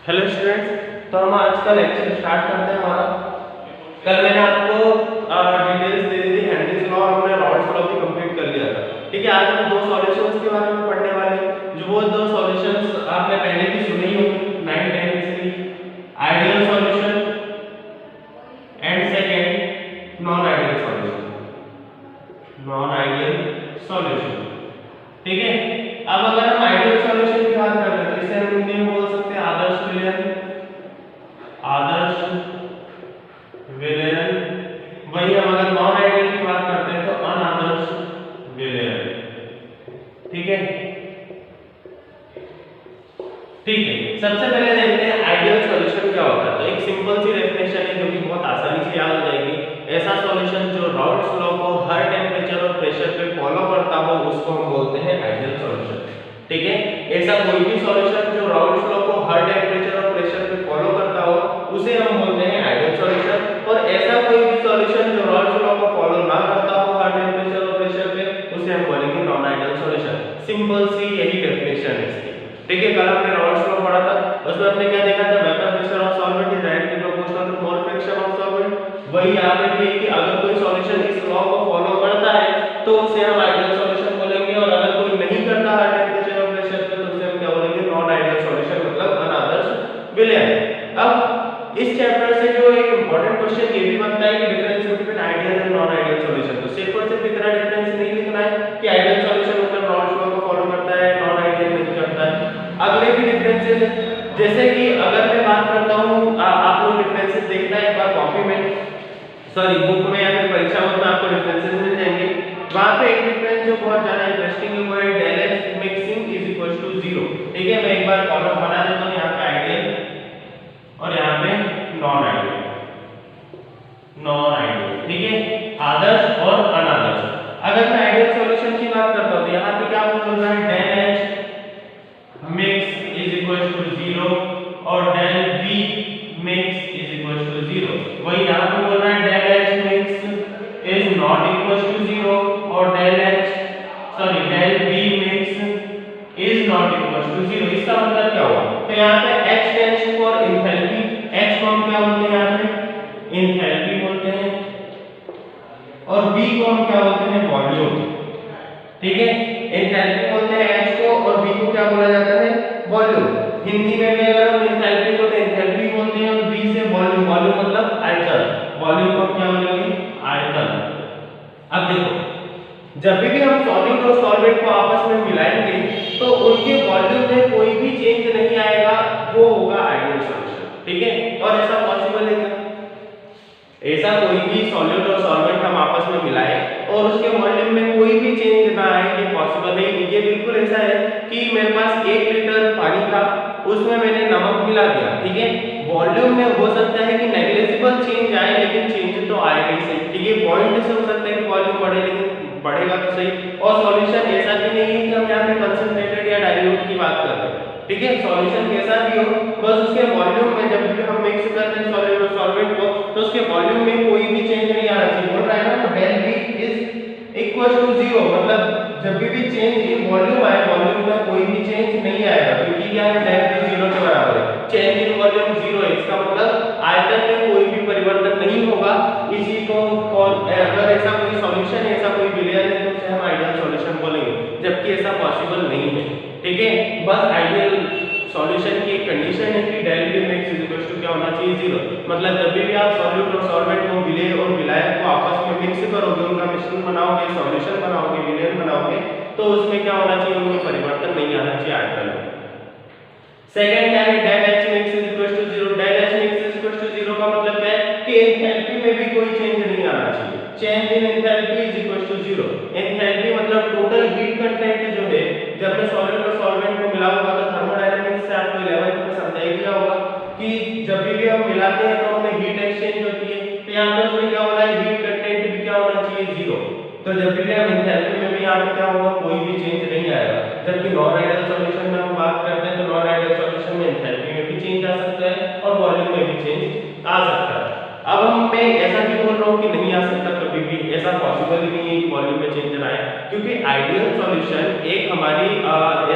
Hello students, तो हम आज का लेक्चर स्टार्ट करते हैं हमारा। कल मैंने आपको डिटेल्स दे दी थी हेनरीज लॉ, हमने रॉल्स लॉ भी कंप्लीट कर लिया था। ठीक है, आज हम दो सॉल्यूशंस के बारे में पढ़ने वाले हैं। जो वो दो सॉल्यूशंस आपने पहले भी सुनी होंगी 9 10 की, ideal solution and second non ideal solution. Non ideal solution, ठीक है। अब अगर हम आइडियल सॉल्यूशन की बात करते हैं तो इसे हम हिंदी में बोल सकते हैं आदर्श विलयन। आदर्श विलयन। वही हम अगर नॉन आइडियल की बात करते हैं तो अनादर्श विलयन। ठीक है, ठीक है। सबसे पहले देखते हैं आइडियल सॉल्यूशन क्या होता है। तो एक सिंपल सी डेफिनेशन है जो कि बहुत आसानी से याद हो जाएगी। ऐसा सॉल्यूशन जो राउल्स लॉ को हर टेम्परेचर और प्रेशर पे फॉलो करता हो उसको हम बोलते हैं आइडियल सॉल्यूशन। ठीक है, ऐसा कोई भी सॉल्यूशन जो राउल्स लॉ को हर टेम्परेचर और प्रेशर पे फॉलो करता हो उसे हम बोलते हैं आइडियल सॉल्यूशन। और ऐसा कोई भी सॉल्यूशन जो राउल्स लॉ को फॉलो ना करता हो हर टेम्परेचर और प्रेशर पे उसे हम बोलेंगे नॉन आइडियल सॉल्यूशन। सिंपल सी यही डेफिनेशन है इसकी। ठीक है, कल हमने राउल्स लॉ पढ़ा था, उसमें हमने क्या देखा था, vapour pressure of solvent is directly proportional to mole fraction of solvent. वही यहाँ पे भी है कि अगर कोई सॉल्यूशन इस लॉ को फॉलो करता है तो उसे हम आइडियल सॉल्यूशन बोलेंगे, और अगर कोई नहीं करता हर टेम्परेचर और प्रेशर पे तो उसे हम क्या बोलेंगे, नॉन आइडियल सॉल्यूशन, मतलब अनादर्श विलयन। अब इस चैप्टर से जो एक इंपॉर्टेंट क्वेश्चन ये भी बनता है कि difference between ideal and non ideal solution. तो सिर्फ और सिर्फ इतना डिफरेंस नहीं लिखना है कि आइडियल सॉल्यूशन मतलब राउल्स लॉ को फॉलो करता है, नॉन आइडियल नहीं करता है। अगले भी डिफरेंसेस हैं, जैसे कि अगर मैं बात करता हूँ, आप लोग डिफरेंसेस देखना है एक बार कॉपी में, सॉरी बुक में या फिर परीक्षा में आपको डिफरेंसेस मिल जाएंगे। वहां पे एक डिफरेंस जो बहुत ज्यादा इंटरेस्टिंग है वो है del H mixing is equals to 0। ठीक है, मैं एक बार कॉलम बना देता हूं, यहाँ पे आइडियल और यहाँ पे नॉन आइडियल। नॉन आइडियल, ठीक है, आदर्श और अनादर्श। अगर मैं आइडियल सॉल्यूशन की बात करता हूं तो यहाँ पे क्या बोल रहा है, del H mix is equals to 0 और del V mix is equals to 0। वही यहाँ पे बोल रहा है del H mix is not equals to 0 और del V mix is not equals to 0। इसका मतलब क्या हुआ, तो यहाँ पे H stands for enthalpy। H को हम क्या बोलते हैं, यहाँ पे enthalpy बोलते हैं, और V को हम क्या बोलते हैं, वॉल्यूम। ठीक है, enthalpy बोलते हैं H को और V को क्या बोला जाता है, वॉल्यूम। हिंदी में भी अगर हम enthalpy को enthalpy बोलते हैं और V से वॉल्यूम, वॉल्यूम मतलब आयतन, वॉल्यूम को क्या बोलेंगे, आयतन। अब देखो, जब भी हम सॉलिड और सॉल्वेंट को आपस में मिलाएंगे तो उनके वॉल्यूम में कोई भी चेंज नहीं आएगा, वो होगा आइडियल सॉल्यूशन। ठीक है, और ऐसा पॉसिबल है क्या, ऐसा कोई भी सॉलिड और सॉल्वेंट हम आपस में मिलाएं और उसके वॉल्यूम में कोई भी चेंज ना आए, ये पॉसिबल नहीं। ये बिल्कुल ऐसा है कि मेरे पास 1 लीटर पानी था, उसमें मैंने नमक मिला दिया। ठीक है, वॉल्यूम में हो सकता है कि नेग्लिजिबल चेंज आए लेकिन चेंज तो आएगा ही सही। ठीक है, पॉइंट से हो सकता है कि वॉल्यूम बढ़े लेकिन बढ़ेगा तो सही। और सॉल्यूशन ऐसा भी नहीं है कि हम यहाँ पे कंसंट्रेटेड या डाइल्यूट की बात कर रहे हैं। ठीक है, सॉल्यूशन कैसा भी हो, बस उसके वॉल्यूम में जब भी हम मिक्स करते हैं सॉलिड और सॉल्वेंट को तो उसके वॉल्यूम में कोई भी चेंज नहीं आना चाहिए। बोल रहा है ना, तो del V is equal to 0, मतलब जब भी चेंज इन वॉल्यूम आए, वॉल्यूम में कोई भी चेंज नहीं आएगा, क्योंकि क्या है, del V 0 के बराबर है। चेंज इन वॉल्यूम 0 है, इसका मतलब आयतन में कोई भी परिवर्तन नहीं होगा। इसी को अगर ऐसा कोई सॉल्यूशन है, ऐसा कोई विलयन है तो उसे हम आइडियल सॉल्यूशन बोलेंगे, जबकि ऐसा पॉसिबल नहीं है। ठीक है, बस आइडियल सॉल्यूशन की एक कंडीशन है कि del V mix is equals to क्या होना चाहिए, 0। मतलब जब भी आप सॉल्यूट और सॉल्वेंट को विलय और विलायक को आपस में मिक्स करोगे, उनका मिश्रण बनाओगे, सॉल्यूशन बनाओगे, विलयन बनाओगे, तो उसमें क्या होना चाहिए, उनमें परिवर्तन नहीं आना चाहिए आयतन में। सेकंड क्या है, del H mix is equals to 0। del H mix is equals to 0 का मतलब क्या है कि एंथैल्पी में भी कोई चेंज नहीं आना चाहिए। Change in enthalpy is equals to 0। Enthalpy मतलब टोटल हीट कंटेंट जो है, जब मैं सॉलिड और सॉल्वेंट को मिलाऊंगा तो थर्मोडायनामिक्स से आपको 11th में समझाया गया होगा कि जब भी हम मिलाते हैं तो उनमें हीट एक्सचेंज होती है। तो यहाँ पे उसमें क्या हो रहा है, हीट कंटेंट भी क्या होना चाहिए, 0। तो जब भी हम एंथैल्पी में भी यहाँ पे क्या होगा, कोई भी चेंज नहीं आएगा। जबकि नॉन आइडियल सॉल्यूशन में हम बात करते हैं तो नॉन आइडियल सॉल्यूशन में एंथैल्पी में भी चेंज आ सकता है और वॉल्यूम में भी चेंज आ सकता है। अब मैं ऐसा नहीं बोल रहा हूँ कि नहीं आ सकता, कभी भी ऐसा पॉसिबल ही नहीं है कि वॉल्यूम में चेंज ना आए, क्योंकि आइडियल सॉल्यूशन एक हमारी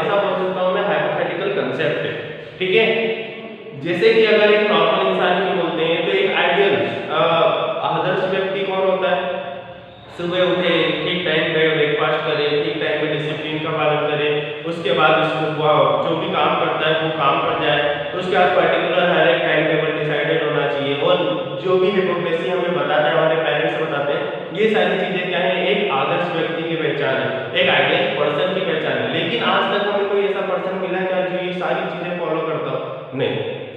ऐसा बोल सकता हूँ मैं हाइपोथेटिकल कंसेप्ट है। ठीक है, जैसे कि अगर एक नॉर्मल इंसान की बोलते हैं तो एक आइडियल आदर्श व्यक्ति कौन होता है? सुबह उठे, ठीक टाइम पे ब्रेकफास्ट करे, ठीक टाइम पे डिसिप्लिन का पालन करे, उसके बाद उसको जो भी काम करता है वो काम कर जाए, उसके बाद पर्टिकुलर हर एक टाइम टेबल डिसाइडेड होना चाहिए, और जो भी हिपोक्रेसी हमें बताते हैं, हमारे पेरेंट्स बताते हैं, ये सारी चीजें क्या है? एक आदर्श व्यक्ति की पहचान है, एक आइडियल पर्सन की पहचान है। लेकिन आज तक हमें कोई ऐसा पर्सन मिला क्या जो ये सारी चीजें फॉलो करता हो? नहीं।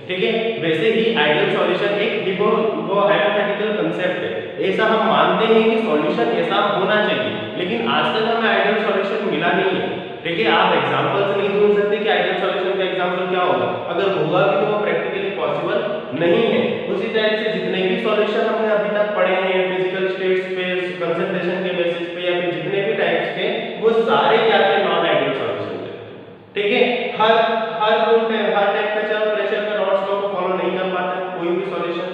ठीक है, वैसे ही आइडियल सॉल्यूशन एक वो हाइपोथेटिकल कंसेप्ट है, ऐसा हम मानते हैं कि सॉल्यूशन ऐसा होना चाहिए, लेकिन आज तक हमें आइडियल सॉल्यूशन मिला नहीं है। ठीक है, आप एग्जांपल्स नहीं ढूंढ सकते कि आइडियल सॉल्यूशन का एग्जांपल क्या होगा, अगर होगा भी तो वो प्रैक्टिकली पॉसिबल नहीं है। उसी टाइप से जितने भी सॉल्यूशन हमने अभी तक पढ़े हैं फिजिकल स्टेट्स पे, कंसंट्रेशन के बेसिस पे, या फिर जितने भी टाइप्स के, वो सारे क्या थे? नॉन आइडियल सॉल्यूशन थे। ठीक है, हर टेम्परेचर और प्रेशर का रॉल्स लॉ को फॉलो नहीं कर पाते कोई भी सॉल्यूशन।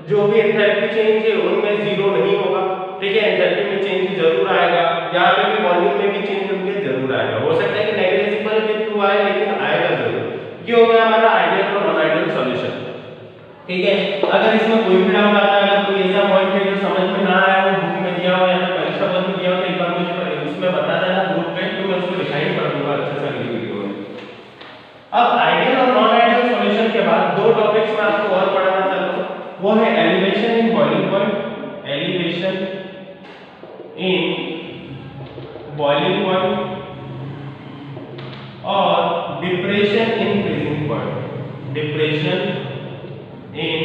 जो भी एंथैल्पी चेंज है उनमें जीरो नहीं होगा। ठीक है, एंथैल्पी में चेंज जरूर आएगा, यहाँ पे भी वॉल्यूम में भी चेंज उनके जरूर आएगा। हो सकता है कि नेग्लिजिबल के थ्रू आए, लेकिन आएगा जरूर। ये हो गया हमारा आइडियल और नॉन आइडियल सॉल्यूशन। ठीक है, अगर इसमें कोई भी डाउट आता है, अगर कोई ऐसा पॉइंट है जो समझ में ना आया हो, बुक में दिया हो या फिर परीक्षा पत्र में दिया हो, तो एक बार मुझे उसमें बता देना ग्रुप पे, तो मैं उसको डिफाइन कर दूंगा अच्छे से अगली वीडियो में। अब आइडियल और नॉन आइडियल सॉल्यूशन के बाद दो टॉपिक्स में आपको और पढ़ाना चाहता हूं, वो है elevation in boiling point, elevation in boiling point, और depression in freezing point, depression in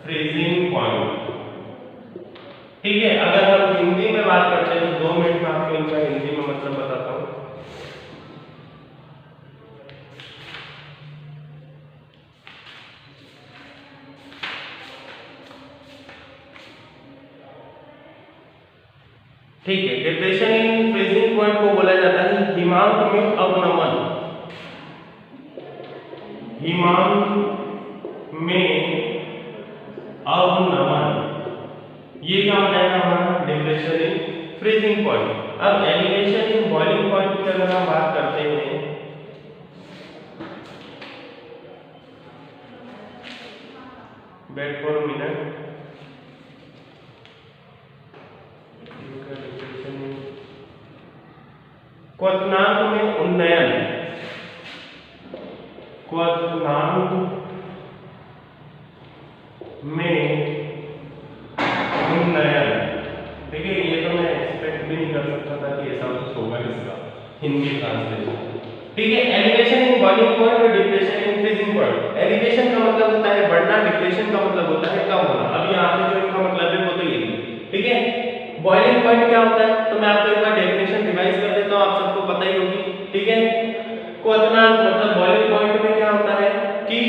freezing point. ठीक है, अगर हम हिंदी में बात करते हैं तो 2 मिनट में आपको इनका हिंदी में मतलब बताता हूं। ठीक है, डिप्रेशन इन फ्रीजिंग पॉइंट को बोला जाता है हिमांक में अवनमन, हिमांक में अवनमन। ये क्या हो जाएगा हमारा? Depression in freezing point. अब एलिवेशन इन बॉइलिंग पॉइंट की अगर हम बात करते हैं, वेट फॉर अ मिनट, क्वथनांक में उन्नयन, क्वथनांक में उन्नयन। ठीक है, ये तो मैं एक्सपेक्ट भी नहीं कर सकता था कि ऐसा कुछ होगा इसका हिंदी ट्रांसलेशन। ठीक है, एलिवेशन इन बॉइलिंग पॉइंट और depression in freezing point. Elevation का मतलब होता है बढ़ना, डिप्रेशन का मतलब होता है कम होना। अब यहाँ पे जो इनका मतलब है वो तो ये है। ठीक है, बॉइलिंग पॉइंट क्या होता है, तो मैं आपको एक बार डेफिनेशन रिवाइज कर देता हूँ, आप सबको पता ही होगी। ठीक है, क्वथनांक मतलब बॉइलिंग पॉइंट में क्या होता है कि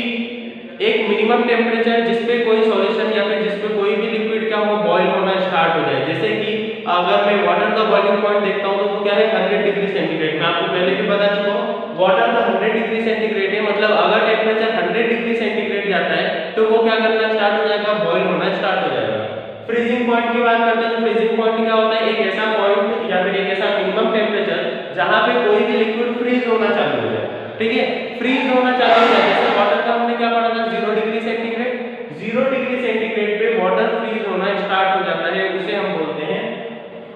एक मिनिमम टेम्परेचर जिस पे कोई सॉल्यूशन या फिर जिस पे कोई भी लिक्विड क्या हो बॉइल होना स्टार्ट हो जाए। जैसे कि अगर मैं वाटर का बॉइलिंग पॉइंट देखता हूँ तो वो क्या है? 100 डिग्री सेंटीग्रेड। मैं आपको पहले भी बता चुका हूँ, वाटर का 100 डिग्री सेंटीग्रेड है, मतलब अगर टेम्परेचर 100 डिग्री सेंटीग्रेड जाता है तो वो क्या करना स्टार्ट हो जाएगा? बॉइल होना स्टार्ट हो जाएगा। फ्रीजिंग पॉइंट की बात करते हैं तो फ्रीजिंग पॉइंट क्या होता है? एक ऐसा पॉइंट या फिर एक ऐसा मिनिमम टेम्परेचर जहां पे कोई भी लिक्विड फ्रीज होना चालू हो जाए। ठीक है, फ्रीज होना चालू हो जाए। जैसे वाटर का हमने क्या पढ़ा था? 0 डिग्री सेंटीग्रेड। 0 डिग्री सेंटीग्रेड पे वाटर फ्रीज होना स्टार्ट हो जाता है, उसे हम बोलते हैं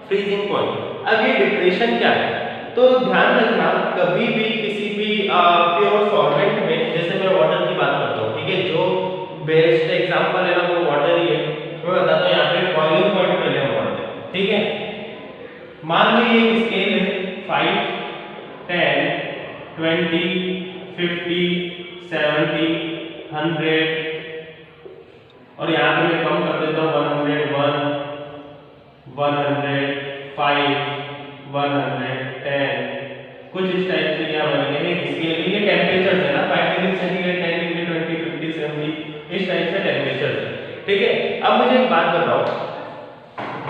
फ्रीजिंग पॉइंट। अब ये डिप्रेशन क्या है? तो ध्यान रखना, कभी भी किसी भी प्योर सॉल्वेंट में, जैसे मैं वाटर की बात करता हूँ, ठीक है, जो बेस्ट एग्जांपल है ना वो वाटर ही है। मैं बताता हूँ यहाँ पे बॉइलिंग पॉइंट पहले हम पढ़ते हैं। ठीक है, मान लीजिए एक स्केल है 5, 10, 20, 50, 70, 100, और यहाँ पे मैं कम कर देता हूँ 101, 105, 110, कुछ इस टाइप से क्या बनेंगे स्केल। ये टेम्परेचर है ना, 5 डिग्री सेंटीग्रेड, 10 डिग्री, 20, 50, 70, इस टाइप से टेम्परेचर है। ठीक है, अब मुझे एक बात बताओ,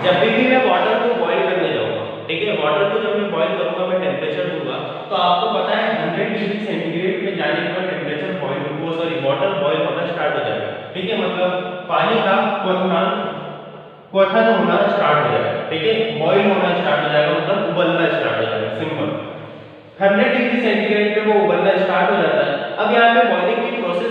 जब भी मैं वाटर को बॉईल करने जाऊंगा, ठीक है, वाटर को जब मैं बॉईल करूंगा, मैं टेम्परेचर दूंगा, तो आपको पता है 100 डिग्री सेंटीग्रेड पे जाने पर टेम्परेचर वाटर बॉईल होना स्टार्ट हो जाएगा। ठीक है, मतलब पानी का क्वथन होना स्टार्ट हो जाएगा। ठीक है, बॉईल होना स्टार्ट हो जाएगा, मतलब उबलना स्टार्ट हो जाएगा। सिंपल, 100 डिग्री सेंटीग्रेड पे वो उबलना स्टार्ट हो जाता है। अब यहाँ पे बॉइलिंग की प्रोसेस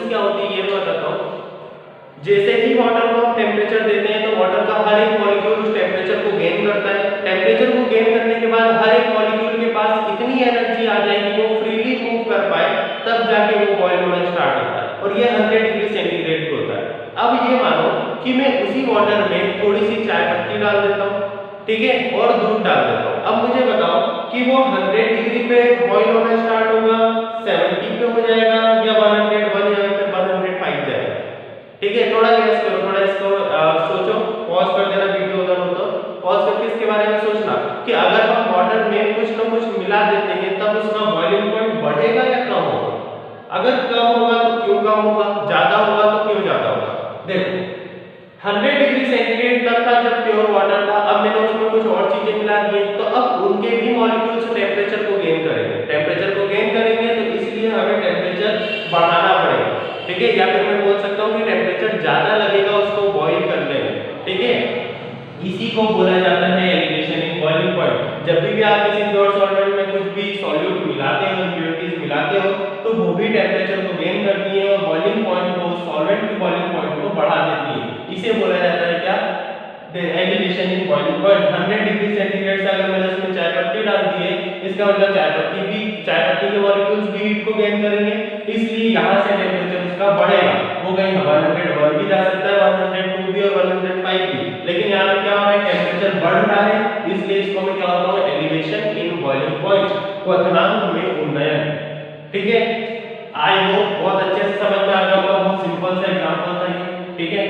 जैसे ही वाटर को हम टेम्परेचर देते हैं तो वाटर का हर एक मॉलिक्यूल उस टेम्परेचर को गेन करता है। टेम्परेचर को गेन करने के बाद हर एक मॉलिक्यूल के पास इतनी एनर्जी आ जाएगी वो फ्रीली मूव कर पाए, तब जाके वो बॉयल होना स्टार्ट होता है और ये 100 डिग्री सेंटीग्रेड पे होता है। अब ये मानो कि मैं उसी वाटर में थोड़ी सी चाय पत्ती डाल देता हूँ, ठीक है, और दूध डाल देता हूँ। अब मुझे बताओ कि वो 100 डिग्री पे बॉयल होना स्टार्ट होगा, 70 पे हो जाएगा या 101 या फिर 105 जाएगा? ठीक है, थोड़ा गैस करो, थोड़ा इसको सोचो, पॉज कर देना वीडियो अगर हो तो पॉज करके इसके बारे में सोचना कि अगर हम वाटर में कुछ ना कुछ मिला देते हैं तब उसका बॉइलिंग पॉइंट बढ़ेगा या कम होगा? अगर कम होगा तो क्यों कम होगा, ज्यादा होगा तो क्यों ज्यादा होगा? देखो 100 डिग्री सेंटीग्रेड तक था जब प्योर वाटर था, अब मैंने उसमें कुछ और चीजें मिला दी तो अब उनके भी मॉलिक्यूल्स टेम्परेचर को गेन करेंगे, टेम्परेचर को गेन करेंगे तो इसलिए हमें टेम्परेचर बढ़ाना पड़ेगा, ठीक है, या फिर मैं बोल सकता हूँ कि टेम्परेचर ज्यादा लगेगा उसको बॉईल करने में, ठीक है। इसी को बोला जाता है एलिवेशन इन बॉइलिंग पॉइंट। जब भी आप किसी प्योर सॉल्वेंट में कुछ भी सॉल्यूट मिलाते हो, इम्प्योरिटीज मिलाते हो तो वो भी टेम्परेचर को गेन करती है और बॉइलिंग पॉइंट को, सॉल्वेंट की बॉइलिंग पॉइंट को बढ़ा देती है। इसे बोला जाता है क्या? Elevation in boiling point. 100 degree centigrade से अगर मैंने उसमें चाय पत्ती डाल दी है, इसका मतलब चाय पत्ती के मॉलिक्यूल्स भी हीट को गेन करेंगे, इसलिए यहां से टेम्परेचर उसका बढ़ेगा। वो कहीं 101 भी जा सकता है, 102 भी और 105 भी, लेकिन यहाँ पे क्या हो रहा है, टेम्परेचर बढ़ रहा है, इसलिए इसको मैं क्या बोलता हूँ, एलिवेशन इन बॉइलिंग पॉइंट, क्वथनांक में उन्नयन, ठीक है। आई होप बहुत अच्छे से समझ में आ गया होगा, बहुत सिंपल सा एग्जांपल था ये, ठीक है।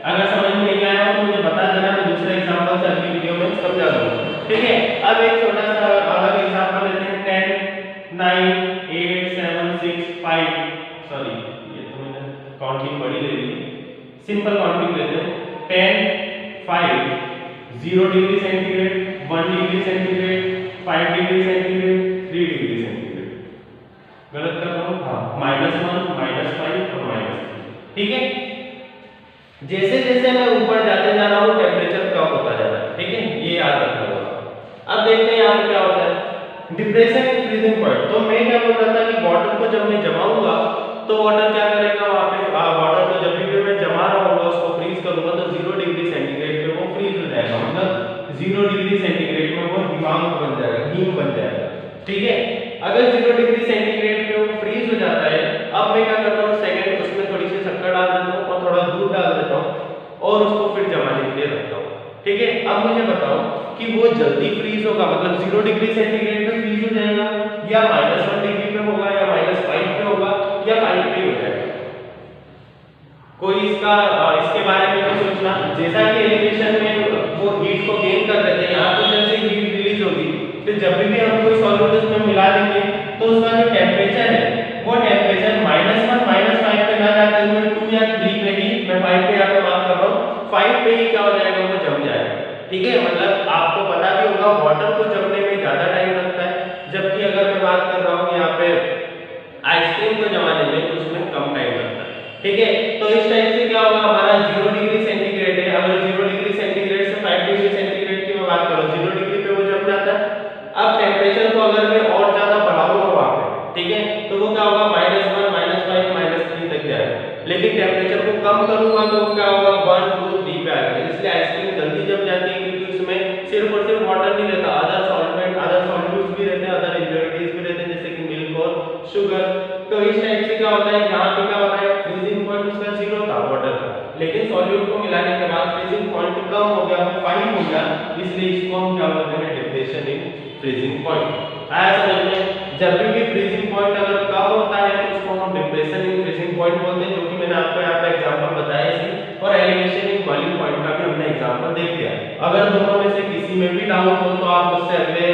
अगर समझ में नहीं आया तो मुझे बता देना, मैं दूसरे एग्जांपल से अगली वीडियो में समझा दूंगा, ठीक है। अब एक छोटा सा अलग एग्जांपल लेते हैं, 10 9 8 7 6 5, सॉरी ये तो मैंने काउंटिंग बड़ी ले ली, सिंपल काउंटिंग लेते हैं, 10 5 0 degree centigrade, 1 degree centigrade, 5 degree centigrade, 3 degree centigrade, गलत कर रहा हूं, हाँ, -1 -5 और -3, ठीक है। जैसे जैसे मैं ऊपर जाते जा रहा हूँ टेम्परेचर कम होता जा रहा है, ठीक है, ये याद रखना होगा। अब देखते हैं यहाँ पे क्या होता है, डिप्रेशन इन फ्रीजिंग पॉइंट। तो मैं क्या बोल रहा था कि वाटर को जब मैं जमाऊंगा तो वाटर क्या करेगा, वहां पे वाटर को जब भी मैं जमा रहा हूँ उसको फ्रीज करूंगा तो 0 डिग्री सेंटीग्रेड पे वो फ्रीज हो जाएगा, मतलब 0 डिग्री सेंटीग्रेड में वो हिमांक बन जाएगा, हीम बन जाएगा, ठीक है। अगर 0 डिग्री सेंटीग्रेड पे वो फ्रीज हो जाता है, अब मैं क्या करता हूँ, सेकंड उसमें थोड़ी सी शक्कर डाल देता हूँ और थोड़ा दूध डाल देता हूँ और उसको फिर जमाने के लिए रखता हूँ, ठीक है। अब मुझे बताओ कि वो जल्दी फ्रीज होगा, मतलब 0 डिग्री सेंटीग्रेड पे फ्रीज हो जाएगा या -1 डिग्री पे होगा या -5 पे होगा या 5 पे हो जाएगा? कोई इसके बारे में नहीं सोचना। जैसा कि एलिवेशन में वो हीट को गेन कर लेते हैं, यहाँ पर जैसे हीट रिलीज होगी तो जब भी हम कोई सॉल्यूट उसमें मिला देंगे तो उसका जो टेम्परेचर है वो टेम्परेचर -1 -5 पे ना जाते हुए 2 या 3 पे ही, मैं 5 पे यहाँ पे बात कर रहा हूँ, 5 पे ही क्या हो जाएगा, वो जम जाएगा, ठीक है। मतलब आपको पता भी होगा वाटर को जमने में ज्यादा टाइम लगता है, जबकि अगर मैं बात कर रहा हूँ यहाँ पे आइसक्रीम को जमाने में तो उसमें कम टाइम लगता है, ठीक है। तो इस टाइप से क्या होगा, हमारा 0 डिग्री सेंटीग्रेड है, अगर 0 डिग्री सेंटीग्रेड से 5 डिग्री सेंटीग्रेड की मैं बात करूँ, 0 डिग्री पे वो जम जाता है। अब टेम्परेचर को अगर मैं और ज्यादा बढ़ाऊंगा वहां पे, ठीक है, तो वो क्या होगा, -1 -5 -3 तक जाएगा, लेकिन टेम्परेचर को कम करूंगा तो वो क्या होगा, 1 2 3 पे आएगा। इसलिए आइसक्रीम जल्दी जम जाती है क्योंकि उसमें सिर्फ और सिर्फ वाटर नहीं रहता, अदर सॉल्वेंट, अदर सॉल्यूट्स भी रहते हैं, अदर इम्प्योरिटीज भी रहते हैं, जैसे कि मिल्क और शुगर। तो इस टाइप से क्या होता है, यहाँ पे क्या होता है, फ्रीजिंग पॉइंट उसका 0 था वाटर का, लेकिन सॉल्यूट को मिलाने के बाद फ्रीजिंग पॉइंट कम हो गया, 5 हो गया, इसलिए इसको हम क्या बोलते हैं, डिप्रेशन इन फ्रीजिंग पॉइंट। आया समझ में? जब भी फ्रीजिंग पॉइंट अगर कम होता है तो उसको हम डिप्रेशन इन फ्रीजिंग पॉइंट बोलते हैं, जो कि मैंने आपको यहाँ पे एग्जांपल बताया इसी, और एलिवेशन इन बॉइलिंग पॉइंट का भी हमने एग्जांपल देख लिया। अगर दोनों में से किसी में भी डाउट हो तो आप मुझसे अगले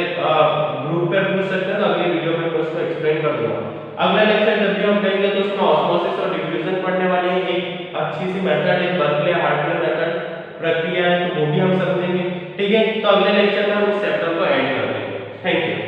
ग्रुप पे पूछ सकते हैं, तो अगली वीडियो में मैं उसको एक्सप्लेन कर दूंगा। अगला लेक्चर जब भी हम करेंगे तो उसमें ऑस्मोसिस और डिफ्यूजन पढ़ने वाले हैं, एक अच्छी सी मेथड, एक बर्कले-हार्टले मेथड प्रक्रिया है, तो वो भी हम समझेंगे, ठीक है। तो अगले लेक्चर में हम इस चैप्टर को एंड कर देंगे। Thank you.